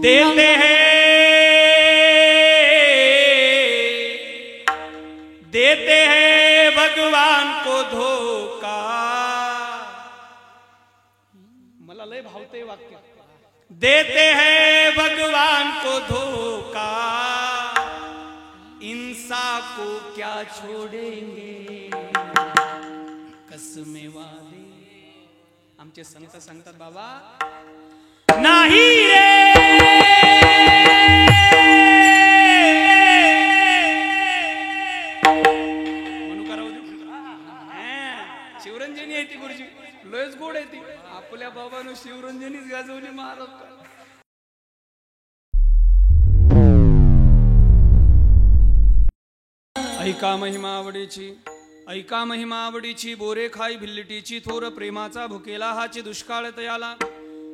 देते हैं भगवान को धोखा। मला लय भावते वाक्य। देते हैं भगवान को धोखा, इंसान को क्या छोड़ेंगे कसमें वादे। आमचे संत सांगतात बाबा नाही रे शिवरंजनी आहे ती गुरुजी, लयच गोड आहे ती। आपल्या बाबानं शिवरंजनीच गाजवली महाराष्ट्रात। ऐका महिमा आवडीची, ऐका महिमा आवडीची, बोरे खाई भिल्लिटीची, थोर प्रेमाचा भुकेला हाची दुष्काळ तयाला।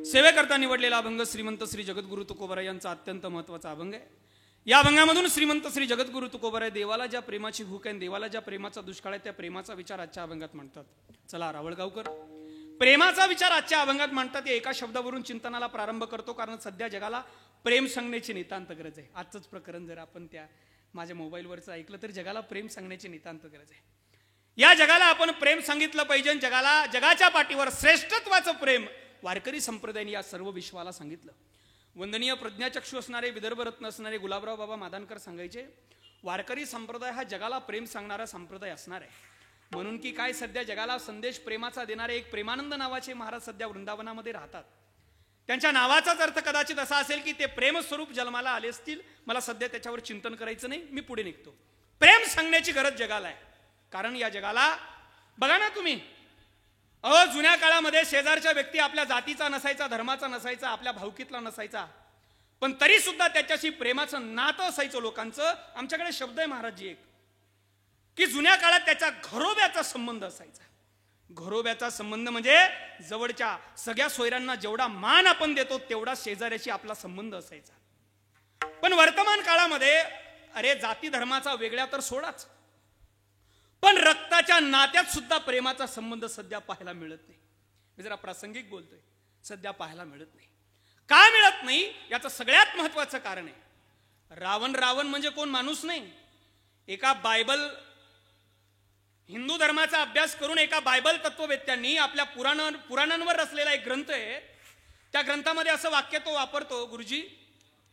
सेवेकरता निवडलेला अभंग श्रीमंत श्री जगद्गुरु तुकोबराय यांचा अत्यंत महत्वाचा अभंग आहे। या अभंगामधून श्रीमंत श्री जगद्गुरु तुकोबराय देवाला ज्या प्रेमाची भूक आहे, देवाला ज्या प्रेमाचा दुष्काळ आहे, त्या प्रेमाचा विचार आजच्या अभंगात म्हणतात। चला रावळगावकर प्रेमाचा विचार आजच्या अभंगात म्हणतात। एका शब्दावरून चिंतनाला प्रारंभ करतो, कारण सध्या जगाला प्रेम सांगण्याची नितांत गरज आहे। आजच प्रकरण जर आपण त्या माझ्या मोबाईलवरचं ऐकलं तर जगाला प्रेम सांगण्याची नितांत गरज आहे। या जगाला आपण प्रेम सांगितलं पाहिजे। जगाला, जगाच्या पाठीवर श्रेष्ठत्वाचं प्रेम वारकरी संप्रदायाने या सर्व विश्वाला सांगितलं। वंदनीय प्रज्ञाचक्षू असणारे, विदर्भ रत्न असणारे गुलाबराव बाबा मादानकर सांगायचे, वारकरी संप्रदाय हा जगाला प्रेम सांगणारा संप्रदाय असणार आहे। म्हणून की काय, सध्या जगाला संदेश प्रेमाचा देणारे एक प्रेमानंद नावाचे महाराज सध्या वृंदावनामध्ये राहतात। त्यांच्या नावाचाच अर्थ कदाचित असा असेल की ते प्रेमस्वरूप जन्माला आले असतील। मला सध्या त्याच्यावर चिंतन करायचं नाही, मी पुढे निघतो। प्रेम सांगण्याची गरज जगाला आहे, कारण या जगाला बघा ना तुम्ही, जुन्या काळामध्ये शेजारच्या व्यक्ती आपल्या जातीचा नसायचा, धर्माचा नसायचा, आपल्या भावकीतला नसायचा, पण तरी सुद्धा त्याच्याशी प्रेमाचं नातं असायचं लोकांचं। आमच्याकडे शब्द आहे महाराजजी एक, की जुन्या काळात त्याचा घरोब्याचा संबंध असायचा। घरोब्याचा संबंध म्हणजे जवळच्या सगळ्या सोयऱ्यांना जेवढा मान आपण देतो तेवढा शेजाऱ्याशी आपला संबंध असायचा। पण वर्तमान काळामध्ये अरे जाती धर्माचा वेगळ्या तर सोडाच, पण रक्ताच्या नात्यात सुद्धा प्रेमाचा संबंध सध्या पाहायला मिळत नाही। मी जरा प्रासंगिक बोलतोय, सध्या पाहायला मिळत नाही। का मिळत नाही याचं सगळ्यात महत्वाचं कारण आहे, रावण म्हणजे कोण, माणूस नाही। एका बायबल, हिंदू धर्माचा अभ्यास करून एका बायबल तत्ववेत्यांनी आपल्या पुराणांवर रचलेला एक ग्रंथ आहे, त्या ग्रंथामध्ये असं वाक्य तो वापरतो Guruji,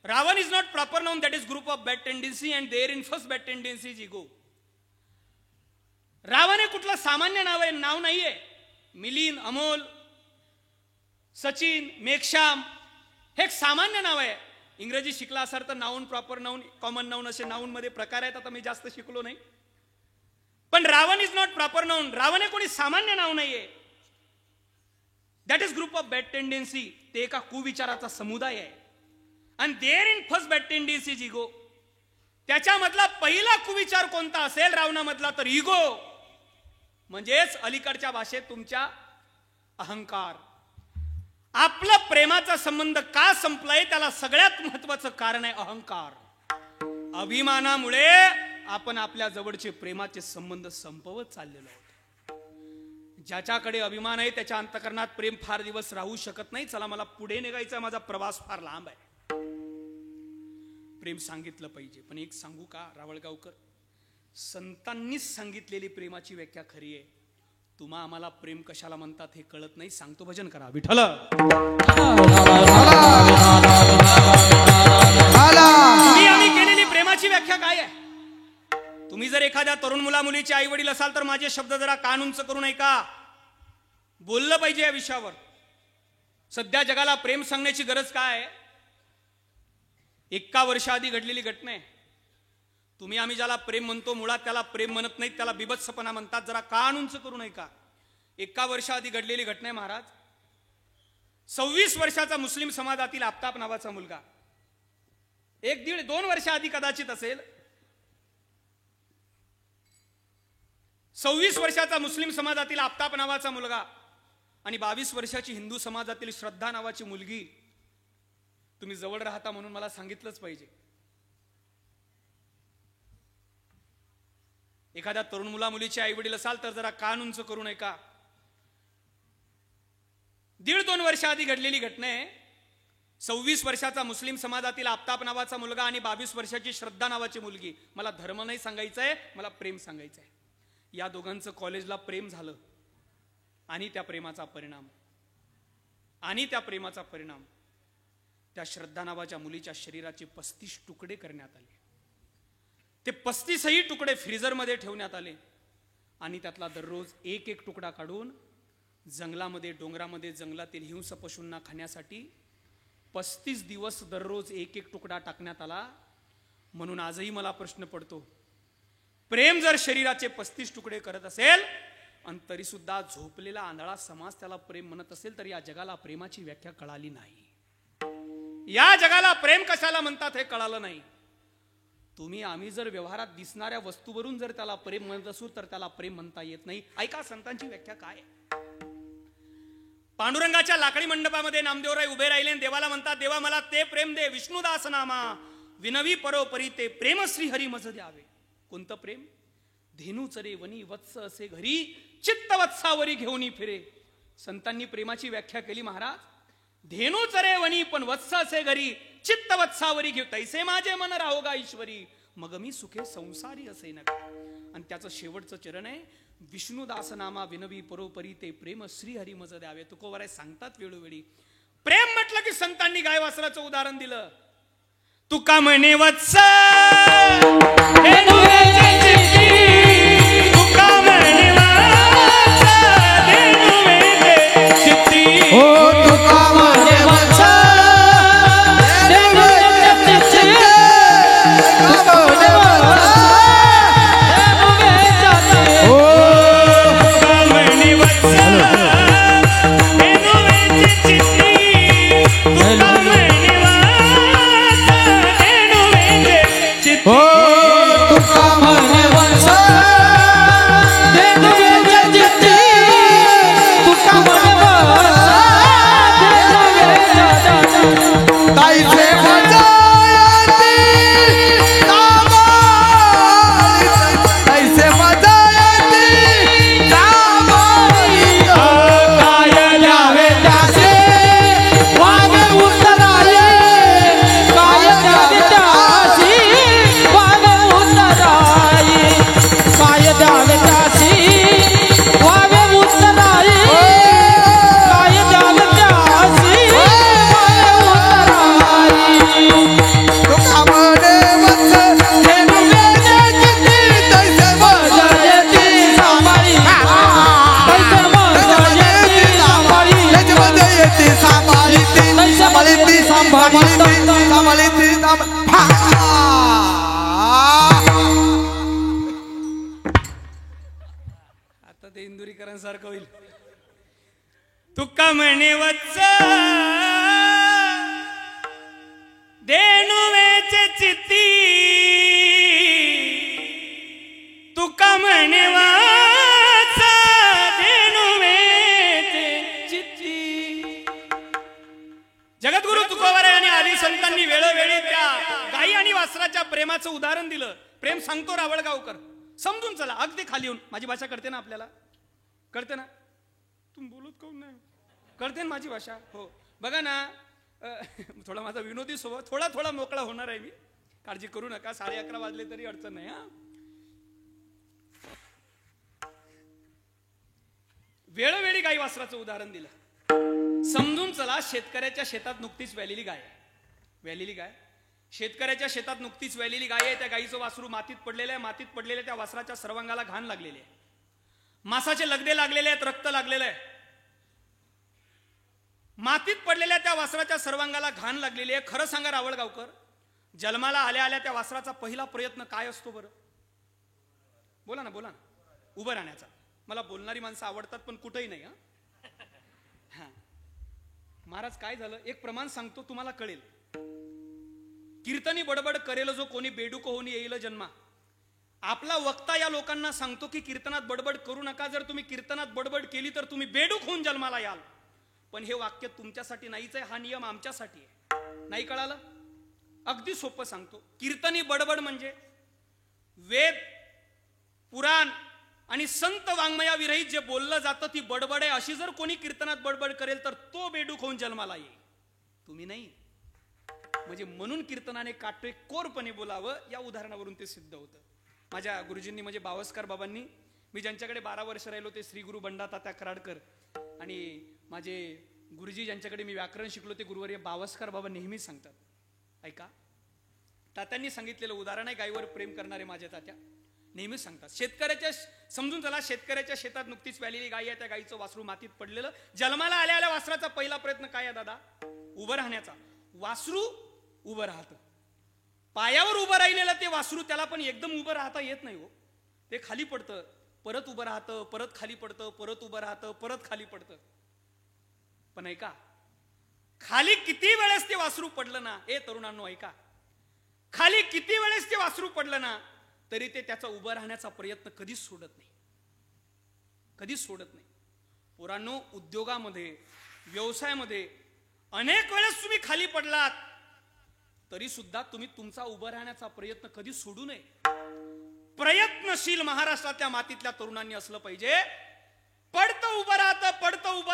Ravan is not proper noun, that is group of bad tendency and there in first bad tendency is ego. Ravan हे कुठलं सामान्य नाव नाहीये। मिलिंद, अमोल, सचिन, मेघश्याम हे एक सामान्य नाव आहे। इंग्रजी शिकला असाल तर noun, proper noun, common noun असे नाउन मध्ये प्रकार आहेत। आता मी जास्त शिकलो नाही, पण Ravan is not proper noun. Ravan हे कोणी सामान्य नाव नाहीये, that is group of bad tendency, ते एका कुविचाराचा समुदाय आहे। आणि there in first bad tendency is ego, त्याच्यामधला पहिला कुविचार कोणता असेल रावणामधला तर इगो, म्हणजेच अलीकडच्या भाषेत तुमच्या अहंकार। आपला प्रेमाचा संबंध का संपलाय त्याला सगळ्यात महत्वाचं कारण आहे अहंकार। अभिमानामुळे आपण आपल्या जवळचे प्रेमाचे संबंध संपवत चाललेलो आहोत। ज्याच्याकडे अभिमान आहे त्याच्या अंतःकरणात प्रेम फार दिवस राहू शकत नाही। चला मला पुढे निघायचं, माझा प्रवास फार लांब आहे। प्रेम सांगितलं पाहिजे, पण एक सांगू का रावळगावकर, संतांनीच सांगितलेली प्रेमाची व्याख्या खरी आहे। तुम्हा आम्हाला प्रेम कशाला म्हणतात हे कळत नाही। सांगतो, भजन करा विठ्ठल। तुम्ही आम्ही केलेली प्रेमाची व्याख्या काय आहे? तुम्ही जर एखाद्या तरुण मुला मुलीचे आई वडील असाल तर माझे शब्द जरा कान उंच करून ऐका, बोललं पाहिजे या विषयावर। सध्या जगाला प्रेम सांगण्याची गरज काय आहे? 1 वर्षाआधी घडलेली घटना आहे। तुम्ही आम्ही ज्याला प्रेम म्हणतो मुळात त्याला प्रेम म्हणत नाहीत, त्याला बिभत्सपणा म्हणतात। जरा कान उंच करून ऐका। 1 वर्षाआधी घडलेली घटना आहे महाराज। 26 वर्षाचा मुस्लिम समाजातील आफताब नावाचा मुलगा, 1-1.5-2 वर्षाआधी कदाचित असेल, 26 वर्षाचा मुस्लिम समाजातील आफताब नावाचा मुलगा आणि 22 वर्षाची हिंदू समाजातील श्रद्धा नावाची मुलगी। तुम्ही जवळ राहता म्हणून मला सांगितलंच पाहिजे। एखाद्या तरुण मुला मुलीचे आई वडील असाल तर जरा कान उंच करून ऐका। 1.5-2 वर्षाआधी घडलेली घटना आहे। 26 वर्षाचा मुस्लिम समाजातील आफताब नावाचा मुलगा आणि 22 वर्षाची श्रद्धा नावाची मुलगी. मला धर्म नाही सांगायचंय, मला प्रेम सांगायचंय. या दोघांचं कॉलेजला प्रेम झालं आणि त्या प्रेमाचा परिणाम त्या श्रद्धा नावाच्या मुलीच्या शरीराचे 35 तुकडे करण्यात आले. ते 35ही तुकडे फ्रीजरमध्ये ठेवण्यात आले आणि त्यातला दररोज एक एक तुकडा काढून जंगलामध्ये, डोंगरामध्ये, जंगलातील हिंस पशूंना खाण्यासाठी 35 दिवस दररोज एक एक तुकडा टाकण्यात आला. म्हणून आजही मला प्रश्न पडतो, प्रेम जर शरीराचे 35 तुकडे करत असेल आणि तरी सुद्धा झोपलेला आंधळा समाज त्याला प्रेम म्हणत असेल, तर या जगाला प्रेमाची व्याख्या कळाली नाही. या जगाला प्रेम कशाला म्हणतात हे कळालं नाही. तुम्ही आम्ही जर व्यवहारात दिसणाऱ्या वस्तूवरून जर त्याला प्रेम म्हणत असू तर त्याला प्रेम म्हणता येत नाही. ऐका संतांची व्याख्या काय. पांडुरंगाच्या लाकडी मंडपामध्ये नामदेवराय उभे राहिले आणि देवाला म्हणतात, देवा मला ते प्रेम दे, विष्णुदास नामा विनवी परोपरी ते प्रेम श्री हरी मज द्यावे. कोणतं प्रेम? धेनू चरे वनी वत्स असे घरी चित्त वत्सावरी घेऊन फिरे. संतांनी प्रेमाची व्याख्या केली महाराज, धेनू चरे वनी पण वत्स असे घरी चित्त वत्सावरी घेऊ, तैसे माझे मन राहोगा ईश्वरी, मग मी सुखे संसारी असे नका. आणि त्याचं शेवटचं चरण आहे, विष्णुदास नामा विनवी परोपरी ते प्रेम श्री हरी मज द्यावे. तुकोबाराय सांगतात वेळोवेळी, प्रेम म्हटलं की संतांनी गाय वासराचं उदाहरण दिलं. तुका म्हणे वत्स आता ते इंदुरीकरण सारखं होईल. तुका म्हणे वत्स धेनुवेचे चित्ती, तुका म्हणे वत्स धेनुवेचे चित्ती. जगद्गुरु तुकोबाराय आणि आदी संतांनी वेळोवेळी त्या गाई आणि वासराच्या प्रेमाचं उदाहरण दिलं. प्रेम सांगतो रावळगावकर, समजून चला. अगदी खाली येऊन, माझी भाषा कळते ना आपल्याला, कळते ना? तुम्ही बोलत कोण नाही, कळते ना माझी भाषा? हो बघा ना, थोडा माझा विनोदी स्वभाव, थोडा मोकळा होणार आहे मी, काळजी करू नका. 11:30 वाजले तरी अडचण नाही. वेळोवेळी गाई वासराचं उदाहरण दिलं. समजून चला, शेतकऱ्याच्या शेतात नुकतीच व्यालेली गाय, शेतकऱ्याच्या शेतात नुकतीच व्यालेली गाय आहे. त्या गायीचं वासरू मातीत पडलेलं आहे. मातीत पडलेल्या त्या वासराच्या सर्वांगाला घाण लागलेली आहे. मासाचे लगदे लागलेले आहेत, रक्त लागलेलं आहे. मातीत पडलेल्या त्या वासराच्या सर्वांगाला घाण लागलेली आहे. खरं सांगा रावळगावकर, जन्माला आल्या आल्या त्या वासराचा पहिला प्रयत्न काय असतो बरं? बोला ना, उभं राहण्याचा. मला बोलणारी माणसं आवडतात पण कुठेही नाही. हा महाराज, काय झालं एक प्रमाण सांगतो, तुम्हाला कळेल. कीर्तनी बडबड करेल जो कोणी, बेडूक होऊन येईल जन्मा. आपला वक्ता या लोकांना सांगतो की कीर्तनात बडबड करू नका. जर तुम्ही कीर्तनात बडबड केली तर तुम्ही बेडूक होऊन जन्माला याल. पण हे वाक्य तुमच्यासाठी नाहीच आहे, हा नियम आमच्यासाठी आहे. नाही कळालं? अगदी सोपं सांगतो. कीर्तनी बडबड म्हणजे वेद, पुराण आणि संत वाङ्मयाविरहित जे बोललं जातं ती बडबड आहे. अशी जर कोणी कीर्तनात बडबड करेल तर तो बेडूक होऊन जन्माला येईल, तुम्ही नाही. म्हणजे म्हणून कीर्तनाने काटेकोरपणे बोलावं, या उदाहरणावरून ते सिद्ध होतं. माझ्या गुरुजींनी म्हणजे बावस्कर बाबांनी, मी ज्यांच्याकडे 12 वर्ष राहिलो ते श्री गुरु बंडा तात्या कराडकर, आणि माझे गुरुजी ज्यांच्याकडे मी व्याकरण शिकलो ते गुरुवर्य बावस्कर बाबा नेहमीच सांगतात, ऐका, तात्यांनी सांगितलेलं उदाहरण आहे, गायीवर प्रेम करणारे माझे तात्या नेहमीच सांगतात, शेतकऱ्याच्या, समजून चला, शेतकऱ्याच्या शेतात नुकतीच व्यालेली गाय आहे, त्या गायीचं वासरू मातीत पडलेलं, जन्माला आल्या वासराचा पहिला प्रयत्न काय आहे दादा? उभं राहण्याचा. वासरू उभं राहतं, पायावर उभं राहिलेलं ते वासरू, त्याला पण एकदम उभं राहता येत नाही हो, ते खाली पडतं, परत उभं राहतं, परत खाली पडतं, परत उभं राहतं, परत खाली पडतं. पण ऐका, खाली किती वेळेस ते वासरू पडलं ना, ए तरुणांनो ऐका, खाली किती वेळेस ते वासरू पडलं ना, तरी ते त्याचा उभं राहण्याचा प्रयत्न कधीच सोडत नाही, कधीच सोडत नाही. पोरांनो, उद्योगामध्ये, व्यवसायामध्ये अनेक वेळेस तुम्ही खाली पडलात, तरी सुद्धा तुम्ही तुमचा उभं राहण्याचा प्रयत्न कधी सोडू नये. प्रयत्नशील महाराष्ट्रातल्या मातीतल्या तरुणांनी असलं पाहिजे. पडतं उभं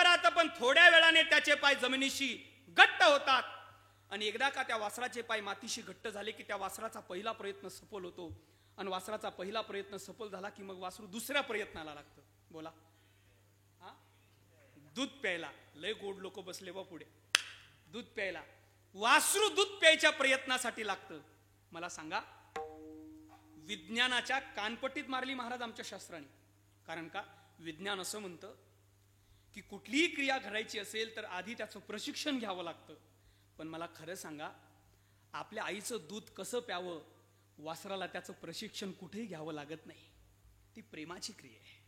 राहतं, पण थोड्या वेळाने त्याचे पाय जमिनीशी घट्ट होतात, आणि एकदा का त्या वासराचे पाय मातीशी घट्ट झाले की त्या वासराचा पहिला प्रयत्न सफल होतो, आणि वासराचा पहिला प्रयत्न सफल झाला की मग वासरू दुसऱ्या प्रयत्नाला लागतं. बोला, हा, दूध प्यायला. लय गोड लोक बसले बा पुढे. दूध प्यायला वासरू दूध प्यायच्या प्रयत्नासाठी लागतं. मला सांगा, विज्ञानाच्या कानपट्टीत मारली महाराज आमच्या शास्त्राने. कारण का, विज्ञान असं म्हणतं की कुठलीही क्रिया घडायची असेल तर आधी त्याचं प्रशिक्षण घ्यावं लागतं. पण मला खरं सांगा, आपल्या आईचं दूध कसं प्यावं, वासराला त्याचं प्रशिक्षण कुठेही घ्यावं लागत नाही. ती प्रेमाची क्रिया आहे.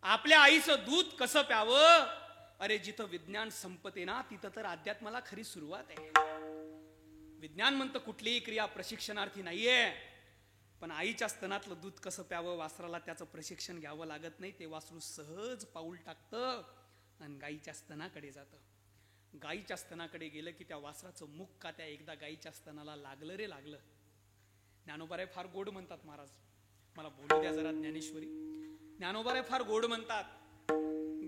आपल्या आईचं दूध कसं प्यावं, अरे जिथं विज्ञान संपते ना, तिथं तर अध्यात्माला खरी सुरुवात आहे. विज्ञान म्हणतं कुठलीही क्रिया प्रशिक्षणार्थी नाहीये, पण आईच्या स्तनातलं दूध कसं प्यावं, वासराला त्याचं प्रशिक्षण घ्यावं लागत नाही. ते वासरू सहज पाऊल टाकतं आणि गाईच्या स्तनाकडे जातं. गाईच्या स्तनाकडे गेलं की त्या वासराचं मुख का त्या एकदा गाईच्या स्तनाला लागलं रे लागलं. ज्ञानोबाराय फार गोड म्हणतात महाराज, मला बोलू द्या जरा ज्ञानेश्वरी. ज्ञानोबाराय फार गोड म्हणतात,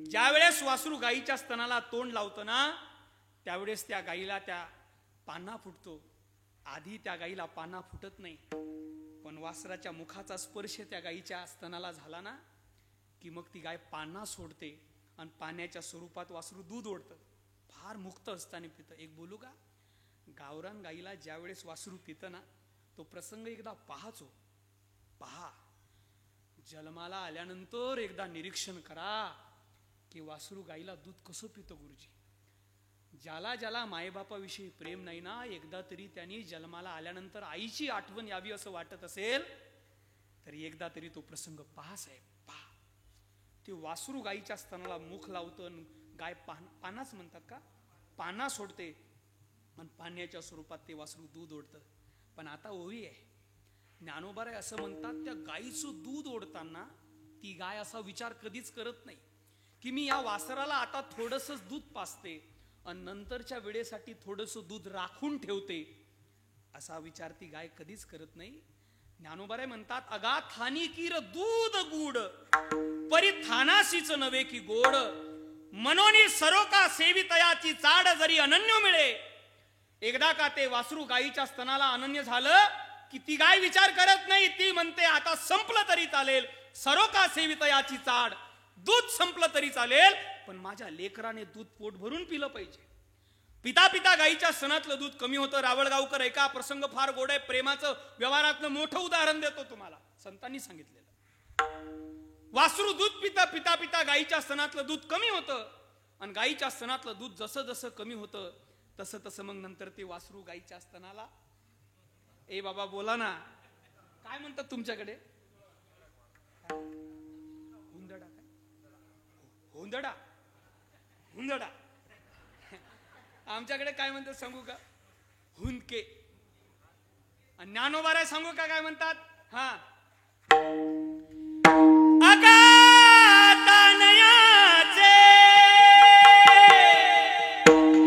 ज्या वेळेस वासरू गाईच्या स्तनाला तोंड लावतं ना, त्यावेळेस त्या गाईला त्या पाना फुटतो. आधी त्या गाईला पाना फुटत नाही, पण वासराच्या मुखाचा स्पर्श त्या गाईच्या स्तनाला झाला ना की मग ती गाय पाना सोडते आणि पाण्याच्या स्वरूपात वासरू दूध ओढतं. फार मुक्त असताना पितं. एक बोलू का, गावरान गाईला ज्या वेळेस वासरू पितं ना, तो प्रसंग एकदा पाहाचो. पहा, जन्माला आल्यानंतर एकदा निरीक्षण करा की वासरू गाईला दूध कसं पितं. गुरुजी, ज्याला ज्याला मायबापाविषयी प्रेम नाही ना, एकदा तरी त्यांनी जन्माला आल्यानंतर आईची आठवण यावी असं वाटत असेल तरी एकदा तरी तो प्रसंग पहा साहेब, पहा. ते वासरू गाईच्या स्तनाला मुख लावतं, गाय पानाच म्हणतात का, पाना सोडते आणि पाण्याच्या स्वरूपात ते वासरू दूध ओढतं. पण आता ओवी आहे, ज्ञानोबाराय असं म्हणतात, त्या गाईचं दूध ओढताना ती गाय असा विचार कधीच करत नाही की मी या वासराला आता थोडंसं दूध पाजते आणि नंतरच्या वेळेसाठी थोडंसं दूध राखून ठेवते, असा विचार ती गाय कधीच करत नाही. ज्ञानोबाराय म्हणतात, अगाथानी कीर दूध गुड परिथानासीच नव्हे की गोड, मनोनी सरोका सेवितयाची चाड जरी अनन्य मिळे. एकदा का ते वासरू गाईच्या स्तनाला अनन्य झालं की ती गाय विचार करत नाही, ती म्हणते आता संपलं तरी चालेल, सरोका सेवितयाची चाड, दूध संपलं तरी चालेल, पण माझ्या लेकराने दूध पोट भरून पिलं पाहिजे. पिता पिता गाईच्या स्तनातलं दूध कमी होतं. रावळगावकर एका प्रसंग फार गोड आहे, प्रेमाचं व्यवहारातलं मोठं उदाहरण देतो तुम्हाला. संतांनी सांगितलेलं, वासरू दूध पिता पिता पिता गाईच्या स्तनातलं दूध कमी होतं, आणि गाईच्या स्तनातलं दूध जसं जसं कमी होतं तसं तसं मग नंतर ते वासरू गाईच्या स्तनाला, ए बाबा बोला ना, काय म्हणतात तुमच्याकडे, हुंदडा, काय हुंदडा, हुंदडा, आमच्याकडे काय म्हणतात सांगू का, हुंदके. आणि ज्ञानोबाराय सांगू का काय म्हणतात, हा, अगातानयाचे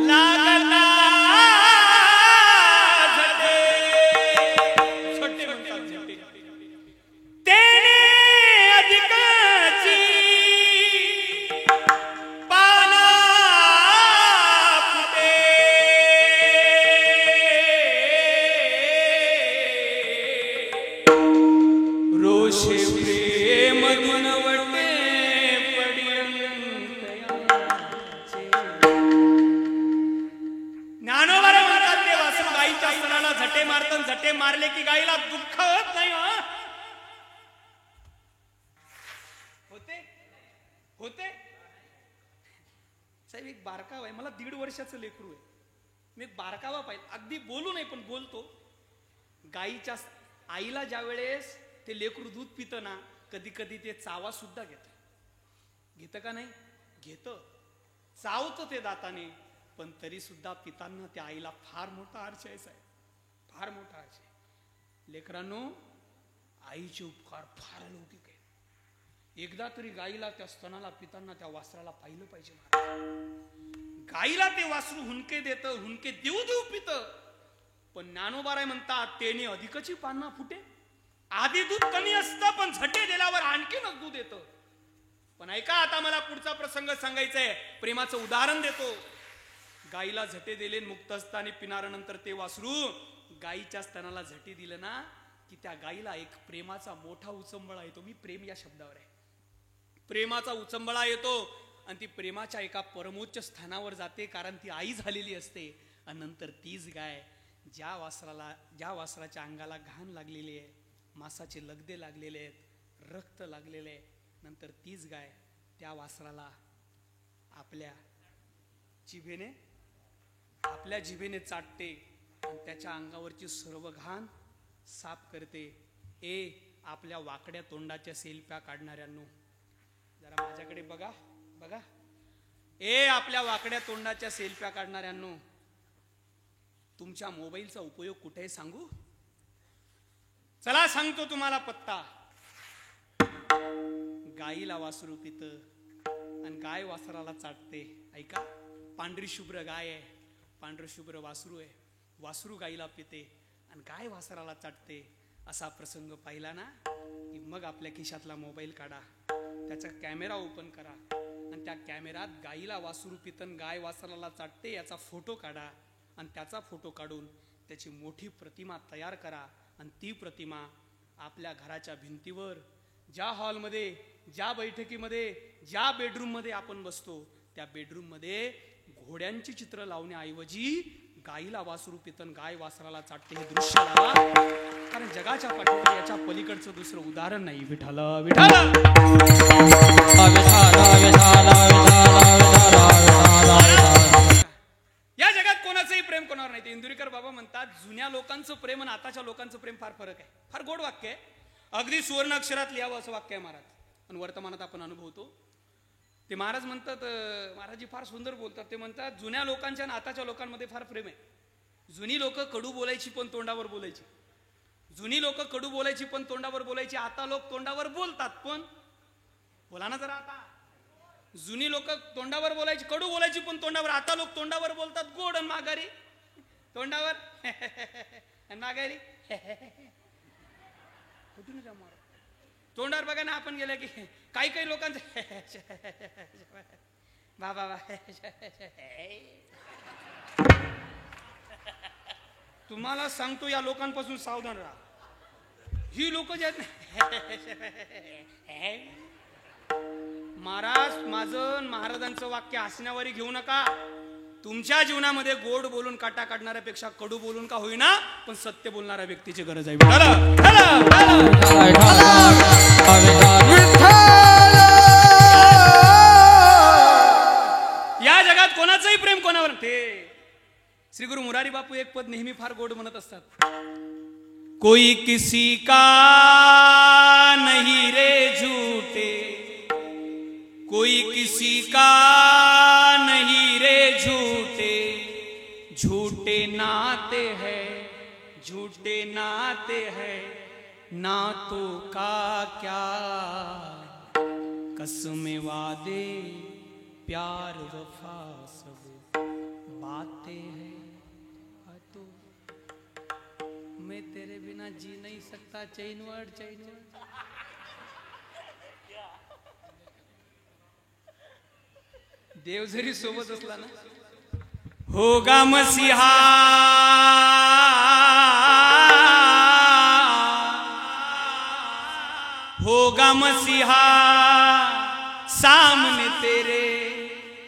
लागता झटे, छोटे म्हणतात झटे, तेने अधिकाची पाना फुटे. वासराला झटे मारतं, झटे मारले की गाईला दुःख होत नाही. होते होते साहेब. एक बारकावा आहे, मला 1.5 वर्षाचं लेकरू आहे. मी एक बारकावा पाहिजे, अगदी बोलू नाही पण बोलतो. गाईच्या आईला ज्या वेळेस ते लेकरू दूध पितं ना, कधी कधी ते चावा सुद्धा घेतं का नाही? घेतं, चावतं ते दाताने, पण तरी सुद्धा पितांना त्या आईला फार मोठा आर्च आहे साहेब, फार मोठा आर्च आहे. लेकरांनो, आईचे उपकार फार अलौकिक आहे. एकदा तरी गाईला त्या स्तनाला पितांना त्या वासराला पाहिलं पाहिजे. गाईला ते वासरू हुंके देतं, हुंके देऊ देऊ पितं. पण ज्ञानोबाराय म्हणतात, तेने अधिकची पान्हा फुटे. आधी दूध कमी असतं, पण झटे दिल्यावर आणखीनच दूध येतं. पण ऐका, आता मला पुढचा प्रसंग सांगायचा आहे. प्रेमाचं उदाहरण देतो. गाईला झटे दिले, मुक्त असताना पिणाऱ्यानंतर ते वासरू गाईच्या स्तनाला झटे दिलं ना, की त्या गाईला एक प्रेमाचा मोठा उचंबळा येतो. मी प्रेम या शब्दावर आहे. प्रेमाचा उचंबळा येतो आणि ती प्रेमाच्या एका परमोच्च स्थानावर जाते, कारण ती आई झालेली असते. आणि नंतर तीच गाय ज्या वासराच्या अंगाला घाण लागलेली आहे, मांसाचे लगदे लागलेले आहेत, रक्त लागलेले आहे, नंतर तीच गाय त्या वासराला आपल्या जिभेने चाटते आणि त्याच्या अंगावरची सर्व घाण साफ करते. आपल्या वाकड्या तोंडाच्या सेल्फ्या काढणाऱ्यांनो, जरा माझ्याकडे बघा. आपल्या वाकड्या तोंडाच्या सेल्फ्या काढणाऱ्यांनो, तुमच्या मोबाईलचा उपयोग कुठे सांगू? चला सांगतो तुम्हाला पत्ता. गाईला वासरू पितं आणि गाय वासराला चाटते. ऐका, पांढरी शुभ्र गाय आहे, पांढरं शुभ्र वासरू आहे. वासरू गाईला पिते आणि गाय वासराला चाटते. असा प्रसंग पाहिला ना, की मग आपल्या खिशातला मोबाईल काढा, त्याचा कॅमेरा ओपन करा आणि त्या कॅमेऱ्यात गाईला वासरू पितन गाय वासराला चाटते याचा फोटो काढा आणि त्याचा फोटो काढून त्याची मोठी प्रतिमा तयार करा. आणि ती प्रतिमा आपल्या घराच्या भिंतीवर, ज्या हॉलमध्ये, ज्या बैठकीमध्ये, ज्या बेडरूममध्ये आपण बसतो, त्या बेडरूममध्ये घोड्यांची चित्र लावण्याऐवजी गाईला वासरू पितन गाय वासराला चाटते हे दृश्य लावा. कारण जगाच्या पाठीवर याच्या पलीकडचं दुसरं उदाहरण नाही. विठ्ठल या जगात कोणाचंही प्रेम कोणावर नाही. ते इंदुरीकर बाबा म्हणतात, जुन्या लोकांचं प्रेम आणि आताच्या लोकांचं प्रेम फार फरक आहे. फार गोड वाक्य आहे, अगदी सुवर्ण अक्षरात लिहावं असं वाक्य आहे महाराज. आणि वर्तमानात आपण अनुभवतो. ते महाराज म्हणतात, महाराजी फार सुंदर बोलतात. ते म्हणतात, जुन्या लोकांच्या आणि आताच्या लोकांमध्ये फार प्रेम आहे. जुनी लोक कडू बोलायची पण तोंडावर बोलायची. जुनी लोक कडू बोलायची पण तोंडावर बोलायची. आता लोक तोंडावर बोलतात पण, बोला ना जरा आता. जुनी लोक तोंडावर बोलायची, कडू बोलायची पण तोंडावर. आता लोक तोंडावर बोलतात गोड आणि माघारी तोंडावर माघारी कुठून का मार तोंडावर. बघा ना, आपण गेल्या की काही लोकांचं बाबा तुम्हाला सांगतो, या लोकांपासून सावधान राहा. ही लोक जे आहेत महाराज, माझं महाराजांचं वाक्य हसण्यावारी घेऊ नका. तुमच्या जीवनामध्ये गोड बोलून काटा काढणाऱ्यापेक्षा कडू बोलून का होईना, पण सत्य बोलणाऱ्या व्यक्तीची गरज आहे. या जगात कोणाचंही प्रेम कोणावर. ते श्री गुरु मुरारी बापू एक पद नेहमी फार गोड म्हणत असतात. कोई किसी का नहीं रे झूठे, कोई किसी का नहीं रे झूठे, झूठे नाते हैं, झूठे नाते हैं, नातों का क्या कसमें वादे प्यार वफा सब बातें हैं. तो मैं तेरे बिना जी नहीं सकता. चैनवर्ड देव जरी सोबत असला ना, होगा मसीहा होगा मसीहा सामने तेरे,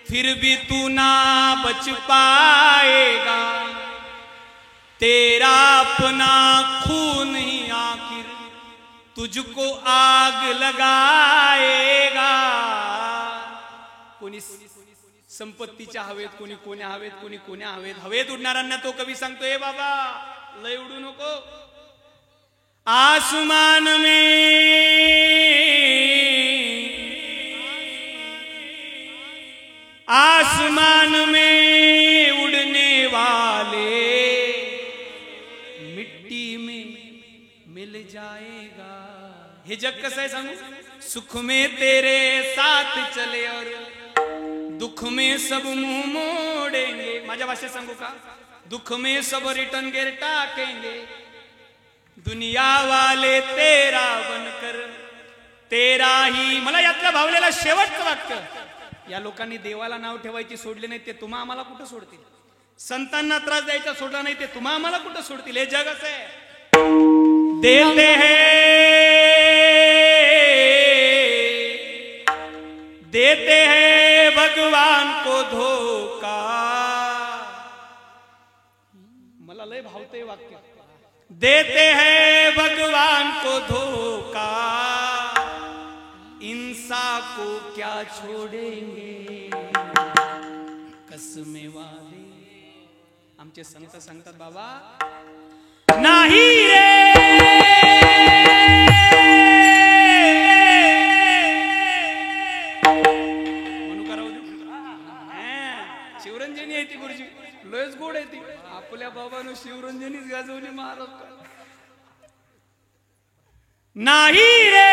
फिर भी तू ना बच पाएगा. तेरा अपना खून ही आखिर तुझको आग लगाएगा. कोणी संपत्तीच्या हवेत, कोणी कोण्या हवेत, कोणी कोण्या हवेत. हवेत उडणाऱ्यांना तो कवी सांगतोय बाबा लय उडू नको. आसमान में उड़ने वाले मिट्टी में मिल जाएगा. हे जग कसं आहे सांगू. सुख में तेरे साथ चले और दुख में सब मुंह मोड़ेंगे. माझ्या भाषेत सांगू का. दुख में सब रिटर्न गेर टाकेंगे. दुनिया वाले तेरा बनकर तेरा ही. मला यातलं भावलेला शेवटचं वाक्य. या लोकांनी देवाला नाव ठेवायची सोडले नाही ते तुम्हा आम्हाला कुठं सोडतील. संतांना त्रास द्यायचा सोडला नाही ते तुम्हा आम्हाला कुठं सोडतील. हे जग असं आहे. देते हैं भगवान को धोखा. मला लय भावतंय वाक्य. देते हैं भगवान को धोखा इंसान को क्या छोड़ेंगे. कसमे वादे. आमचे संत सांगतात बाबा नाही रे शिवरंजनी आहे ती गुरुजी. लयच गोड आहे ती. आपल्या बाबानं शिवरंजनीच गाजवली महाराष्ट्रात. नाही रे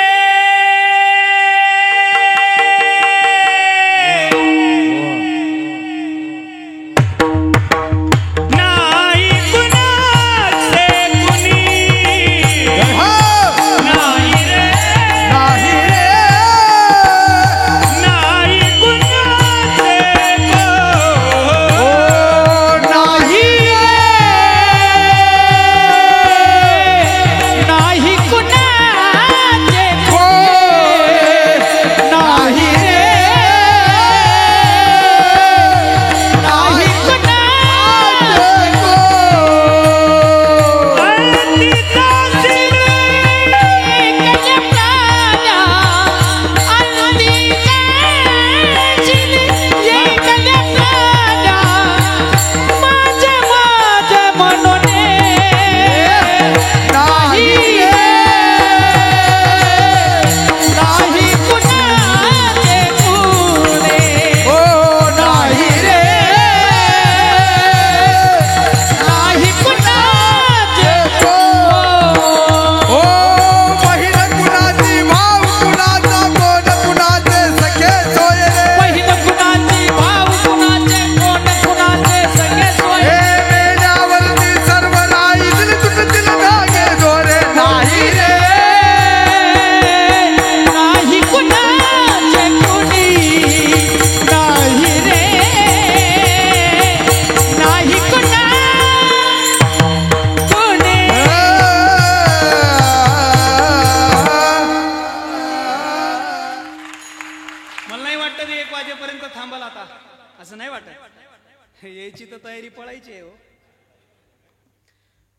यायची तर तयारी पळायची आहे.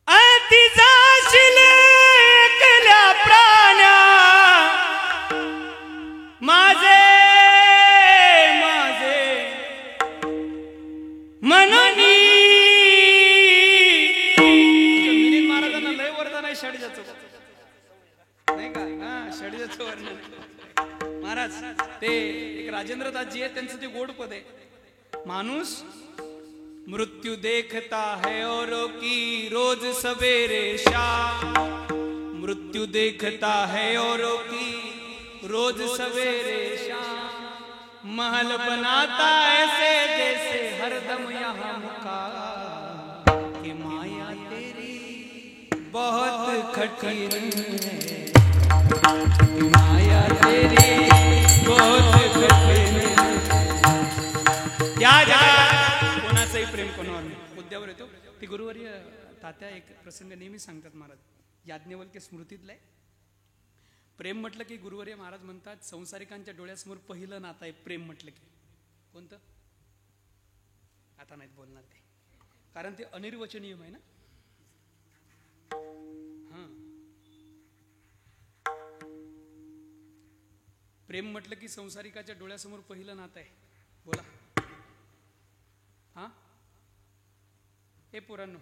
अति जाशील एकल्या प्राण्या माझे माझे मननी. मिलिंद महाराजांना लय वरदान आहे षडजाचं नाही का. हा षडजाचं वर्णन महाराज. ते एक राजेंद्र दासजी आहे त्यांचं ते गोड पद आहे. माणूस मृत्यु देखता है औरों की रोज सवेरे शाम. मृत्यु देखता है औरों की रोज सवेरे शाम. महल बनाता ऐसे जैसे हरदम यहाँ मुकाम. कि माया तेरी बहुत कठिन है. माया तेरी बहुत कठिन है. या कोणाचंही प्रेम कोणावर नाही. मुद्द्यावर येतो. ती गुरुवर्य तात्या एक प्रसंग नेहमी सांगतात महाराज. याज्ञवल्क्य स्मृतीतलं आहे. प्रेम म्हटलं की गुरुवर्य महाराज म्हणतात संसारिकांच्या डोळ्यासमोर पहिलं नातं आहे प्रेम म्हटलं की. कोणतं आता नाहीत बोलणार ते, कारण ते अनिर्वचनीय आहे ना. प्रेम म्हटलं की संसारिकाच्या डोळ्यासमोर पहिलं नातं आहे. बोला हा. हे पोरांनो,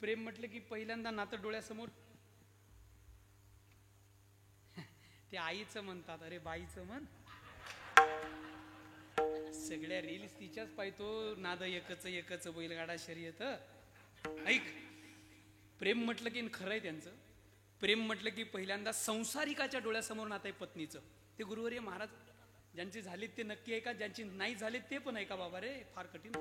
प्रेम म्हटलं की पहिल्यांदा नातं डोळ्यासमोर ते आईचं म्हणतात. अरे बाईचं म्हण. सगळ्या रील्स तिच्याच पाहतो. नाद एकच एकच बैलगाडा शर्यत. ऐक, प्रेम म्हटलं की खरं आहे त्यांचं. प्रेम म्हटलं की पहिल्यांदा संसारिकाच्या डोळ्यासमोर नातं आहे पत्नीचं. ते गुरुवर्य महाराज ज्यांची झालीत ते नक्की आहे का, ज्यांची नाही झालीत ते पण आहे का बाबा रे, फार कठीण.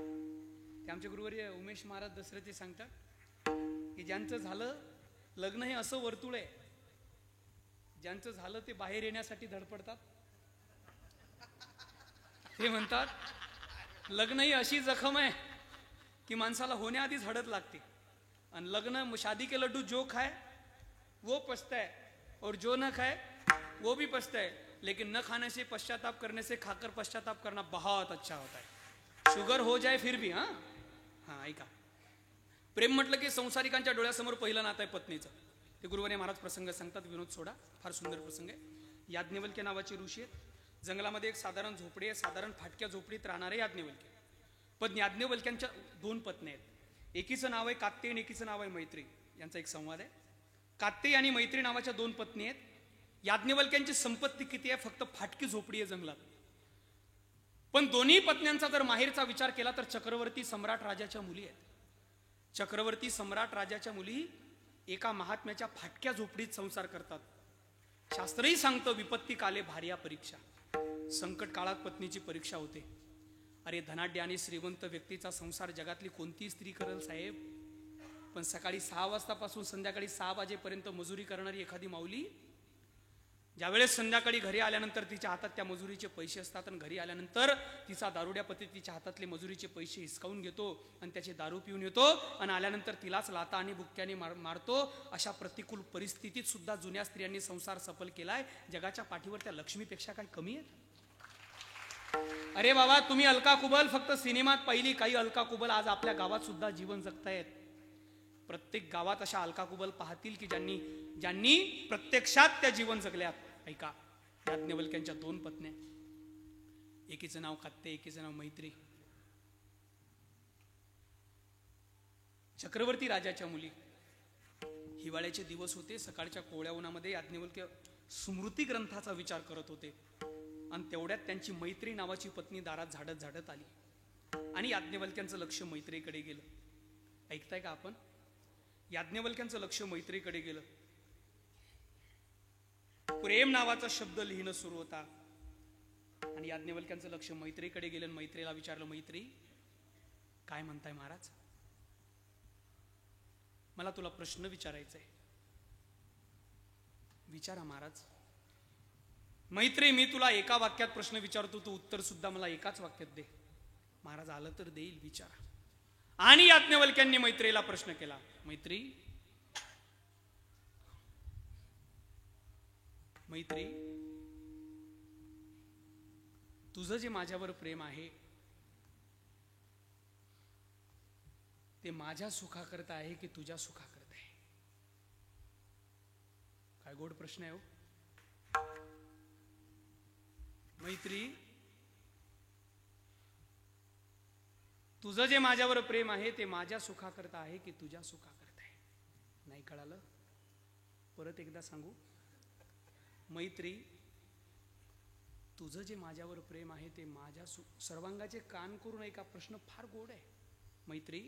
ते आमचे गुरुवर्य उमेश महाराज दसरे सांगतात की ज्यांचं झालं लग्न हे असं वर्तुळ आहे, ज्यांचं झालं ते बाहेर येण्यासाठी धडपडतात. ते म्हणतात लग्न ही अशी जखम आहे की माणसाला होण्याआधीच हळद लागते. आणि लग्न शादी के लड्डू जो खाए वो पछता है और जो न खाए वो भी पछता है, लेकिन न खाने से पश्चाताप करने से खाकर पश्चाताप करना बहुत अच्छा होता है. शुगर हो जाए फिर भी. हाँ हाँ, ऐका, प्रेम म्हटलं की संसारिकांच्या डोळ्यासमोर पहिलं नातं आहे पत्नीचं. ते गुरुवर्य महाराज प्रसंग सांगतात. विनोद सोडा, फार सुंदर प्रसंग आहे. याज्ञवल्क्य नावाचे ऋषी आहेत. जंगलामध्ये एक साधारण झोपडी आहे. साधारण फाटक्या झोपडीत राहणारे याज्ञवल्क्य. पण याज्ञवल्क्यांच्या 2 पत्नी आहेत. एकीचं नाव आहे कात्यायी आणि एकीचं नाव आहे मैत्री. यांचा एक संवाद आहे. कात्यायी आणि मैत्री नावाच्या 2 पत्नी आहेत. याज्ञवल्क्यांची संपत्ती किती आहे? फक्त फाटकी झोपडी आहे जंगलात. पण दोन्ही पत्न्यांचा जर माहेरचा विचार केला तर चक्रवर्ती सम्राट राजाच्या मुली आहेत. चक्रवर्ती सम्राट राजाच्या मुली एका महात्म्याच्या फाटक्या झोपडीत संसार करतात. शास्त्रही सांगतं विपत्ती काले भार्या परीक्षा. संकट काळात पत्नीची परीक्षा होते. अरे धनाढ्य आणि श्रीमंत व्यक्तीचा संसार जगातली कोणती स्त्री करेल साहेब? पण सकाळी 6 वाजतापासून संध्याकाळी 6 वाजेपर्यंत मजुरी करणारी एखादी माऊली ज्यावेळेस संध्याकाळी घरी आल्यानंतर तिच्या हातात त्या मजुरीचे पैसे असतात आणि घरी आल्यानंतर तिचा दारुड्या पती तिच्या हातातले मजुरीचे पैसे हिसकावून घेतो आणि त्याचे दारू पिऊन येतो आणि आल्यानंतर तिलाच लाता आणि बुक्क्याने मारतो. अशा प्रतिकूल परिस्थितीत सुद्धा जुन्या स्त्रियांनी संसार सफल केलाय. जगाच्या पाठीवर त्या लक्ष्मीपेक्षा काय कमी आहेत? अरे बाबा, तुम्ही अलका कुबल फक्त सिनेमात पाहिली. काही अलका कुबल आज आपल्या गावात सुद्धा जीवन जगतायत. प्रत्येक गावात अशा अलका कुबल पाहतील की ज्यांनी प्रत्यक्षात त्या जीवन जगल्यात. ऐका, याज्ञवल्क्यांच्या 2 पत्न्या, एकीचं नाव कात्यायी, एकीचं नाव मैत्री. चक्रवर्ती राजाच्या मुली. हिवाळ्याचे दिवस होते. सकाळच्या कोवळ्या उन्हामध्ये याज्ञवल्क्य स्मृती ग्रंथाचा विचार करत होते आणि तेवढ्यात त्यांची मैत्री नावाची पत्नी दारात झाडत झाडत आली आणि याज्ञवल्क्यांचं लक्ष मैत्रीकडे गेलं. ऐकताय का आपण? याज्ञवल्क्यांचं लक्ष मैत्रीकडे गेलं. प्रेम नावाचा शब्द लिहिणं सुरू होता आणि याज्ञवल्क्यांचं लक्ष मैत्रीकडे गेलं. मैत्रीला विचारलं, मैत्री काय म्हणताय महाराज? मला तुला प्रश्न विचारायचा आहे. विचारा महाराज. मैत्री, मी तुला एका वाक्यात प्रश्न विचारतो, तू उत्तर सुद्धा मला एकाच वाक्यात दे. महाराज आलं तर देईल, विचारा. आणि याज्ञवल्क्यांनी मैत्रीला प्रश्न केला, मैत्री, मैत्री, तुझं जे माझ्यावर प्रेम आहे ते माझ्या सुखाकरता आहे की तुझ्या सुखाकरता आहे? काय गोड प्रश्न आहे हो. मैत्री, तुझं जे माझ्यावर प्रेम आहे ते माझ्या सुखाकरता आहे की तुझ्या सुखाकरता आहे? नाही कळालं? परत एकदा सांगू. मैत्री, तुझं जे माझ्यावर प्रेम आहे ते माझ्या सर्वांगाचे कान करून ऐका, प्रश्न फार गोड आहे. मैत्री,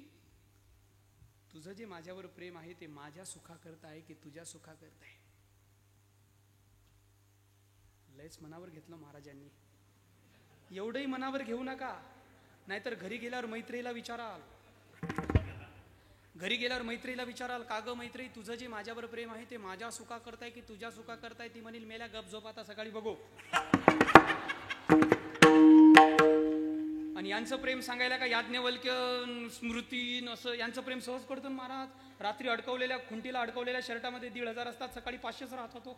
तुझं जे माझ्यावर प्रेम आहे ते माझ्या सुखाकरता आहे की तुझ्या सुखाकरता आहे? लयच मनावर घेतलं महाराजांनी. एवढंही मनावर घेऊ नका, नाहीतर घरी गेल्यावर मैत्रीला विचाराल. घरी गेल्यावर मैत्रीला विचाराल, का ग मैत्री, तुझं जे माझ्यावर प्रेम आहे ते माझ्या सुखा करताय की तुझ्या सुखा करताय? ती म्हणील, मेल्या गप झोप, आता सकाळी बघू. आणि यांचं प्रेम सांगायला का याज्ञवल्क्य स्मृती असं यांचं प्रेम सहज करतो महाराज. रात्री अडकवलेल्या खुंटीला अडकवलेल्या शर्टामध्ये 1,500 असतात, सकाळी 500 राहत होतो.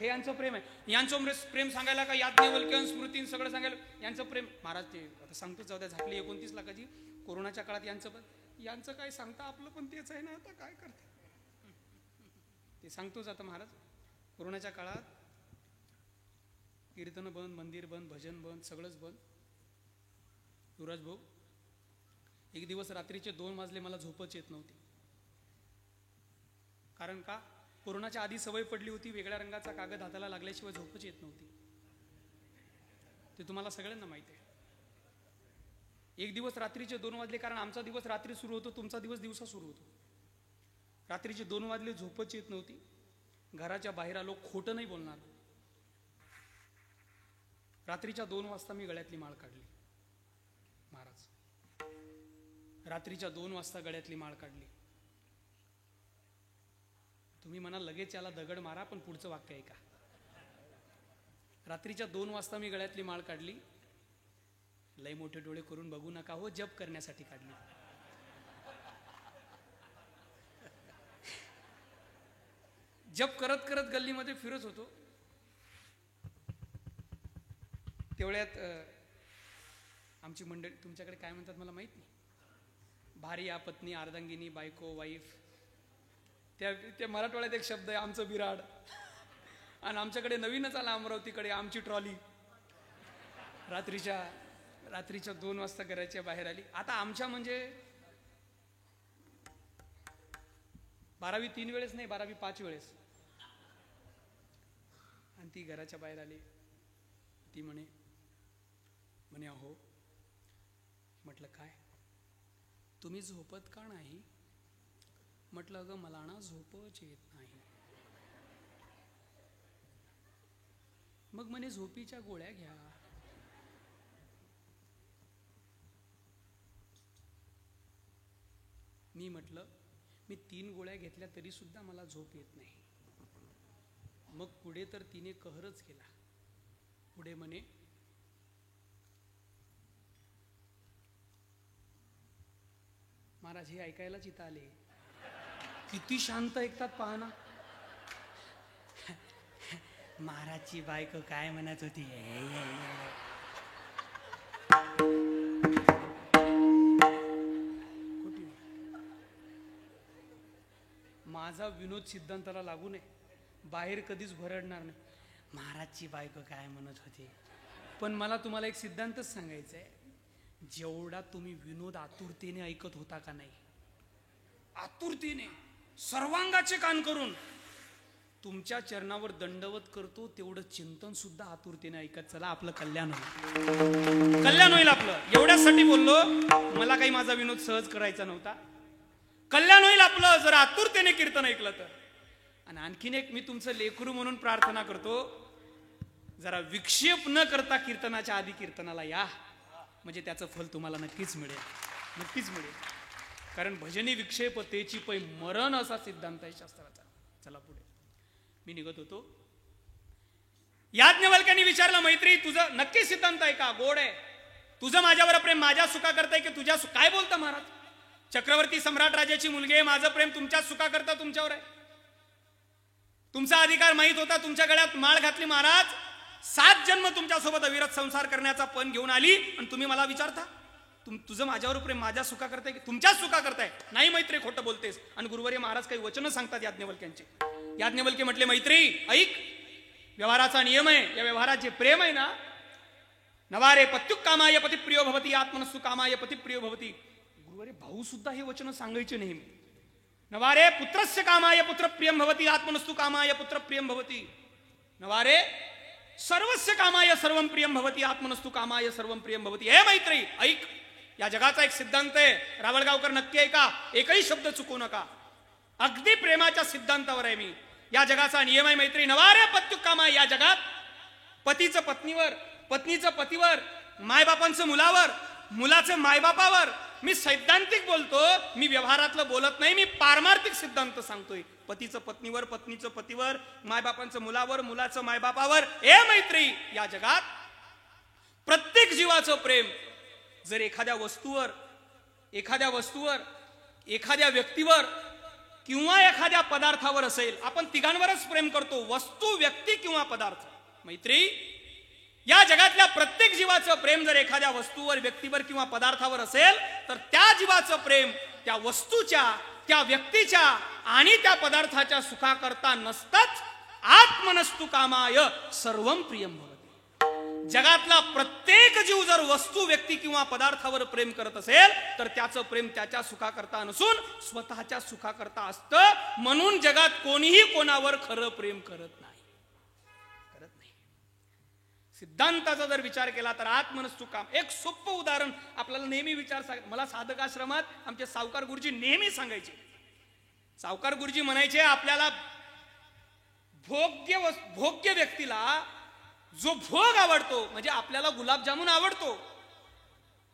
हे यांचं प्रेम आहे. यांचं प्रेम सांगायला का याज्ञवल्क्य स्मृती सगळं सांगायला यांचं प्रेम. महाराज ते आता सांगतो, जाऊ द्या, झाकली 29 लाखाची. कोरोनाच्या काळात यांचं काय सांगता, आपलं पण तेच आहे ना, आता काय करते ते सांगतोच. आता महाराज, कोरोनाच्या काळात कीर्तन बंद, मंदिर बंद, भजन बंद, सगळंच बंद. युवराज भाऊ, एक दिवस रात्रीचे 2 वाजले, मला झोपच येत नव्हती. कारण का? कोरोनाच्या आधी सवय पडली होती, वेगळ्या रंगाचा कागद हाताला लागल्याशिवाय झोपच येत नव्हती. ते तुम्हाला सगळ्यांना माहिती आहे. एक दिवस रात्रीचे 2 वाजले, कारण आमचा दिवस रात्री सुरू होतो, तुमचा दिवस दिवसा सुरू होतो. रात्रीचे 2 वाजले, झोपच येत नव्हती. घराच्या बाहेर आलो, खोटं नाही बोलणार. रात्रीच्या 2 वाजता मी गळ्यातली माळ काढली. महाराज, रात्रीच्या 2 वाजता गळ्यातली माळ काढली. तुम्ही म्हणा लगेच याला दगड मारा, पण पुढचं वाक्य ऐका. रात्रीच्या 2 वाजता मी गळ्यातली माळ काढली. लय मोठे डोळे करून बघू नका हो, जप करण्यासाठी काढली. जप करत करत गल्लीमध्ये फिरत होतो. तेवढ्यात आमची मंडळी, तुमच्याकडे काय म्हणतात मला माहित नाही, भार्या, पत्नी, अर्धांगिनी, बायको, वाईफ, त्या मराठवाड्यात एक शब्द आहे, आमचं बिराड. आणि आमच्याकडे नवीनच आला अमरावतीकडे, आमची ट्रॉली. रात्रीच्या 2 वाजता घराच्या बाहेर आली. आता आमच्या म्हणजे 12वी 3 वेळेस नाही, 12वी 5 वेळेस. आणि ती घराच्या बाहेर आली. ती म्हणे अहो. म्हटलं काय? तुम्ही झोपत का नाही? म्हटलं अगं मला ना झोपच येत नाही. मग म्हणे झोपीच्या गोळ्या घ्या. मी म्हटलं मी 3 गोळ्या घेतल्या तरी सुद्धा मला झोप येत नाही. मग पुढे तर तिने कहरच केला. पुढे म्हणे महाराज हे ऐकायलाच इथं आले. किती शांत ऐकतात पहा ना. महाराजची बायको काय म्हणत होती? माझा विनोद सिद्धांताला लागू नये, बाहेर कधीच भरडणार नाही. महाराजची बायको काय म्हणत होती. पण मला तुम्हाला एक सिद्धांतच सांगायचा आहे. जेवढा तुम्ही विनोद आतुरतेने ऐकत होता का नाही, आतुरतेने सर्वांगाचे कान करून तुमच्या चरणावर दंडवत करतो, तेवढं चिंतन सुद्धा आतुरतेने ऐकत चला. आपलं कल्याण होईल, कल्याण होईल आपलं. एवढ्यासाठी बोललो, मला काही माझा विनोद सहज करायचा नव्हता. कल्याण होईल आपलं जर आतुरतेने कीर्तन ऐकलं तर. आणि आणखीन एक मी तुमचं लेकरू म्हणून प्रार्थना करतो, जरा विक्षेप न करता कीर्तनाच्या आधी कीर्तनाला या, म्हणजे त्याचं फल तुम्हाला नक्कीच मिळेल, नक्कीच मिळेल. कारण भजनी विक्षेपतेची पै मरण असा सिद्धांत आहे शास्त्राचा. चला पुढे. मी निघत होतो. याज्ञवल्क्याने विचारलं, मैत्री तुझं नक्की सिद्धांत आहे का? गोड आहे तुझं माझ्यावर प्रेम, माझ्या सुखा करताय की तुझ्या काय बोलता महाराज? चक्रवर्ती सम्राट राजाची मुलगी आहे, माझं प्रेम तुमच्या सुखा करता तुमच्यावर आहे. तुमचा अधिकार माहित होता, तुमच्या गळ्यात माळ घातली महाराज. 7 जन्म तुमच्यासोबत अविरत संसार करण्याचा पण घेऊन आली, आणि तुम्ही मला विचारता तुझं माझ्यावर प्रेम माझ्या सुखा करताय की तुमच्याच सुखा करताय? नाही मैत्री, खोटं बोलतेस. आणि गुरुवर्य महाराज काही वचन सांगतात याज्ञवल्क्यांचे. याज्ञवल्के म्हटले, मैत्री ऐक, व्यवहाराचा नियम आहे, या व्यवहारात जे प्रेम आहे ना, नवारे पत्युक कामाय पतिप्रियो भवती, आत्मनस्तु कामाय पतिप्रियो भवती. गुरुवर्य भाऊ सुद्धा हे वचन सांगायचे नेहमी. नवारे पुत्रस्य कामाय पुत्र प्रियम भवती, आत्मनस्तु कामाय पुत्र प्रियम भवती. नवारे सर्वस्य कामाय सर्वम प्रियम भवती, आत्मनस्तु कामाय सर्वम प्रियम भवती. हे मैत्री ऐक, या जगाचा एक सिद्धांत आहे, रावळगावकर नक्की ऐका, एकही शब्द चुकू नका. अगदी प्रेमाच्या सिद्धांतावर आहे मी. या जगाचा नियम आहे मैत्री, नवारे पत्युक कामाय. या जगात पतीचं पत्नीवर, पत्नीचं पतीवर, मायबापांचं मुलावर, मुलाचं मायबापावर. मी सैद्धांतिक बोलतो, मी व्यवहारातलं बोलत नाही, मी पारमार्थिक सिद्धांत सांगतोय. पतीचं पत्नीवर, पत्नीचं पतीवर, मायबापांचं मुलावर, मुलाचं मायबापावर. ए मैत्री, या जगात प्रत्येक जीवाचं प्रेम जर एखाद्या वस्तूवर, एखाद्या व्यक्तीवर किंवा एखाद्या पदार्थावर असेल, आपण तिघांवरच प्रेम करतो, वस्तू, व्यक्ती किंवा पदार्थ. मैत्री, या जगातल्या प्रत्येक जीवाचं प्रेम जर एखाद्या वस्तूवर, व्यक्तीवर किंवा पदार्थावर असेल, तर त्या जीवाचं प्रेम त्या वस्तूच्या, त्या व्यक्तीच्या आणि त्या पदार्थाच्या सुखाकरता नसताच आत्मनस्तु कामाय सर्वम प्रियम भवती. जगातला प्रत्येक जीव जर वस्तू व्यक्ती किंवा पदार्थावर प्रेम करत असेल तर त्याचं प्रेम त्याच्या सुखाकरता नसून स्वतःच्या सुखाकरता असतं. म्हणून जगात कोणीही कोणावर खरं प्रेम करत नाही. सिद्धांताचा जर विचार केला तर आत्मनस्तुकाम एक सोपं उदाहरण आपल्याला नेहमी मला साधकाश्रमात आमचे सावकार गुरुजी नेहमी सांगायचे. सावकार गुरुजी म्हणायचे आपल्याला भोग्य व्यक्तीला जो भोग आवडतो म्हणजे आपल्याला गुलाबजामुन आवडतो,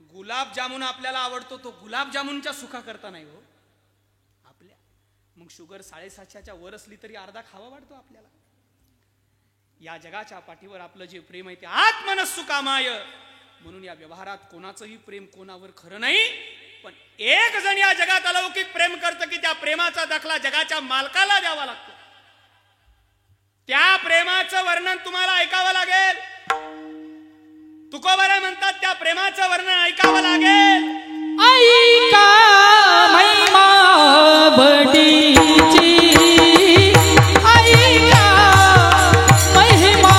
गुलाबजामुन आपल्याला आवडतो, तो गुलाबजामुनच्या सुखा करता नाही हो आपल्या. मग शुगर 750च्या वर असली तरी अर्धा खावा वाटतो आपल्याला. या जगाच्या पाठीवर आपलं जे प्रेम आहे ते आत्मनस्तुकामाय. म्हणून या व्यवहारात कोणाचंही प्रेम कोणावर खरं नाही. पण एक जण या जगात अलौकिक प्रेम करतं की त्या प्रेमाचा दाखला जगाच्या मालकाला द्यावा लागतो. त्या प्रेमाचं वर्णन तुम्हाला ऐकावं लागेल. तुकोबाराय म्हणतात त्या प्रेमाचं वर्णन ऐकावं लागेल. ऐका महिमा बडीची, ऐका महिमा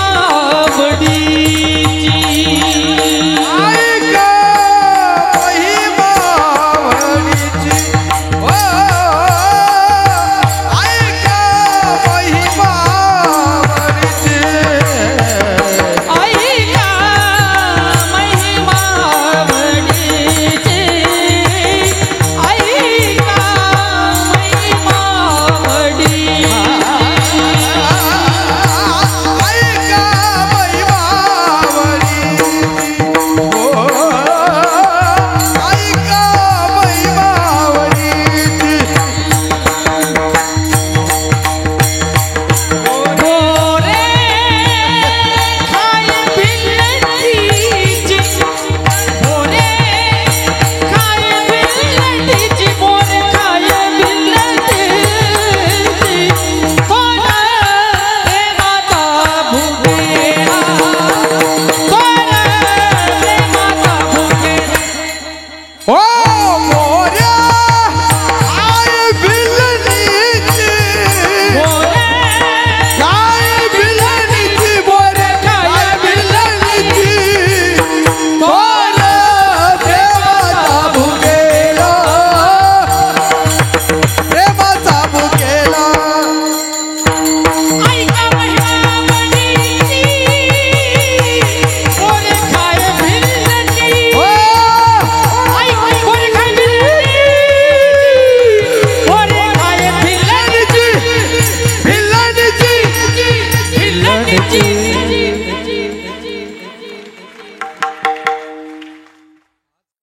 बडीची, ऐका महिमा बडीची, ओ ऐका महिमा बडीची, ऐका महिमा बडीची, ऐका महिमा बडीची. ऐका महिमा बडीची, ओ ऐका महिमा बडीची. बोरे खाय बिल्लटीची, बोरे खाय बिल्लटीची, बोरे खाय बिल्लटीची, कोण प्रेमाचा भुकेला, कोण प्रेमाचा भुकेला. ओ मोऱ्या आय बिल्लनीची, बोरे काय बिल्लनीची, बोरे काय बिल्लनीची, कोण प्रेमाचा भुकेला, प्रेमाचा भुकेला. ऐका महिमा बडीची, बोरे खाय बिल्लटी, ओ बोरे खाय बिल्लटी, बोरे खाय बिल्लटी, बिल्लनीची, बिल्लटीची